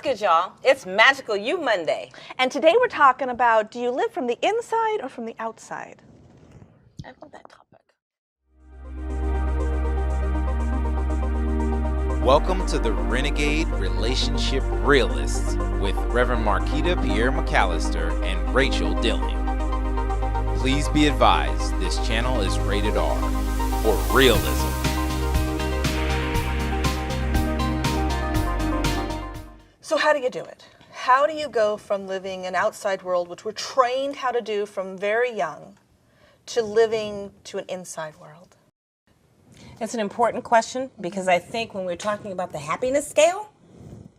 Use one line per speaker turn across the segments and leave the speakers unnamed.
good, y'all? It's Magical You Monday.
And today we're talking about, do you live from the inside or from the outside?
I love that topic.
Welcome to the Renegade Relationship Realists with Reverend Marquita Pierre McAllister and Rachel Dilling. Please be advised, this channel is rated R for realism.
So how do you do it? How do you go from living an outside world, which we're trained how to do from very young, to living to an inside world?
It's an important question because I think when we're talking about the happiness scale,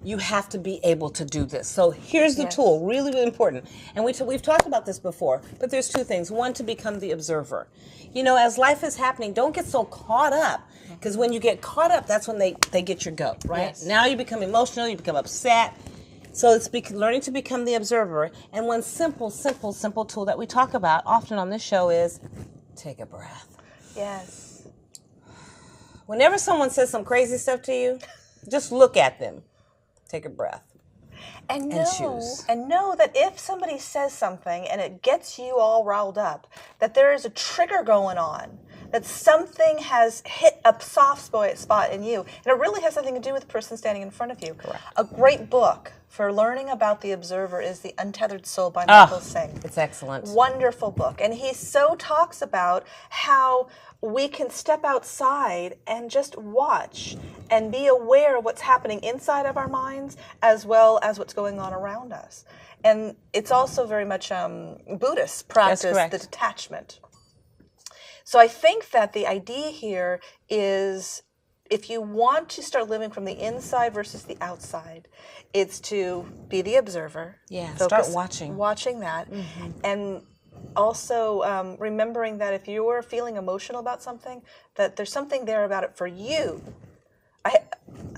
you have to be able to do this. So here's the tool, really, really important. And we've talked about this before, but there's two things. One, to become the observer. You know, as life is happening, don't get so caught up, because when you get caught up, that's when they get your goat, right? Yes. Now you become emotional, you become upset. So it's learning to become the observer. And one simple tool that we talk about often on this show is take a breath.
Yes.
Whenever someone says some crazy stuff to you, just look at them. Take a breath.
And
choose.
And know that if somebody says something and it gets you all riled up, that there is a trigger going on, that something has hit a soft spot in you, and it really has nothing to do with the person standing in front of you.
Correct.
A great book for learning about the observer is The Untethered Soul by Michael Singh.
It's excellent.
Wonderful book. And he so talks about how we can step outside and just watch and be aware of what's happening inside of our minds as well as what's going on around us. And it's also very much Buddhist practice, the detachment. So I think that the idea here is, if you want to start living from the inside versus the outside, it's to be the observer.
Yeah, start watching.
Watching that. Mm-hmm. And also remembering that if you're feeling emotional about something, that there's something there about it for you.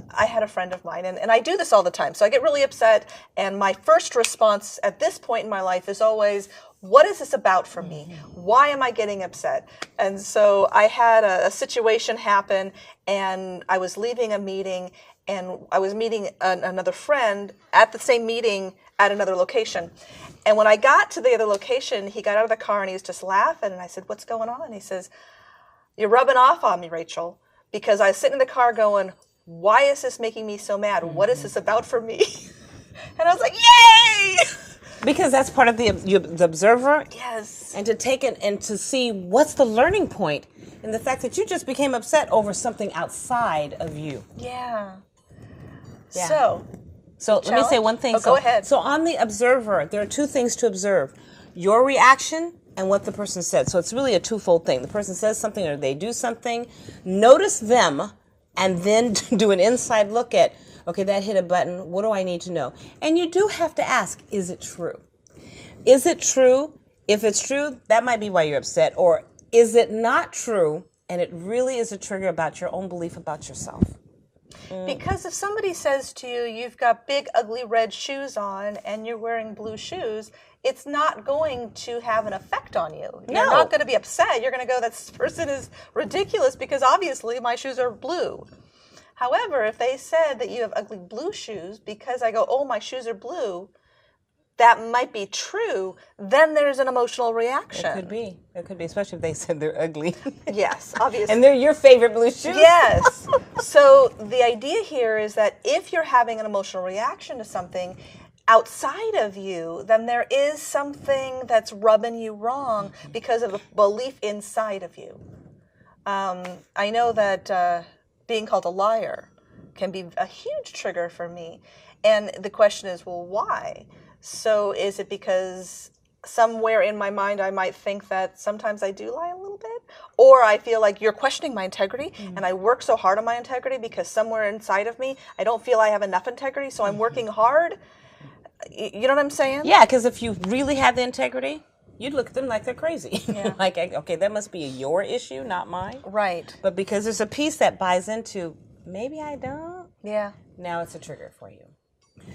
I had a friend of mine, and I do this all the time, so I get really upset, and my first response at this point in my life is always, what is this about for me? Why am I getting upset? And so I had a situation happen, and I was leaving a meeting, and I was meeting another friend at the same meeting at another location. And when I got to the other location, he got out of the car and he was just laughing, and I said, what's going on? And he says, you're rubbing off on me, Rachel, because I was sitting in the car going, why is this making me so mad? What is this about for me? And I was like, yay!
Because that's part of the observer.
Yes. And
to take it and to see what's the learning point in the fact that you just became upset over something outside of you.
Yeah.
So let me say one thing.
Go ahead.
So on the observer, there are two things to observe: your reaction and what the person said. So it's really a twofold thing. The person says something or they do something. Notice them and then do an inside look at, okay, that hit a button. What do I need to know? And you do have to ask, is it true? Is it true? If it's true, that might be why you're upset. Or is it not true and it really is a trigger about your own belief about yourself?
Because if somebody says to you, you've got big, ugly red shoes on and you're wearing blue shoes, it's not going to have an effect on you. You're not going to be upset. You're going to go, this person is ridiculous because obviously my shoes are blue. However, if they said that you have ugly blue shoes because I go, oh, my shoes are blue, that might be true, then there's an emotional reaction.
It could be, especially if they said they're ugly.
Yes, obviously.
And they're your favorite blue shoes.
Yes. So the idea here is that if you're having an emotional reaction to something outside of you, then there is something that's rubbing you wrong because of a belief inside of you. I know that being called a liar can be a huge trigger for me. And the question is, well, why? So is it because somewhere in my mind I might think that sometimes I do lie a little bit? Or I feel like you're questioning my integrity, and I work so hard on my integrity because somewhere inside of me I don't feel I have enough integrity, so I'm working hard. You know what I'm saying?
Yeah, because if you really had the integrity, you'd look at them like they're crazy.
Yeah.
Like, okay, that must be your issue, not mine.
Right.
But because there's a piece that buys into, maybe I don't.
Yeah.
Now it's a trigger for you.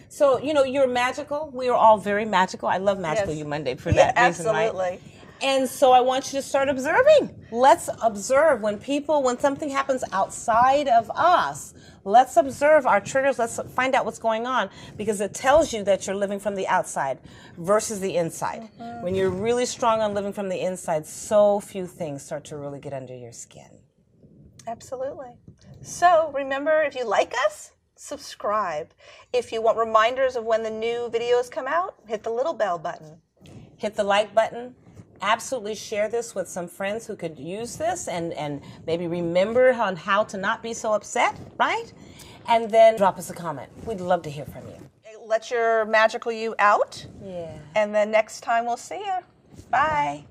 So, you know, you're magical. We are all very magical. I love Magical You Monday for that reason,
absolutely.
right? And so I want you to start observing. Let's observe when something happens outside of us. Let's observe our triggers. Let's find out what's going on, because it tells you that you're living from the outside versus the inside. Mm-hmm. When you're really strong on living from the inside, so few things start to really get under your skin.
Absolutely. So remember, if you like us, subscribe. If you want reminders of when the new videos come out, hit the little bell button.
Hit the like button. Absolutely share this with some friends who could use this and maybe remember on how to not be so upset, right? And then drop us a comment. We'd love to hear from you.
Let your magical you out.
Yeah.
And then next time we'll see you. Bye.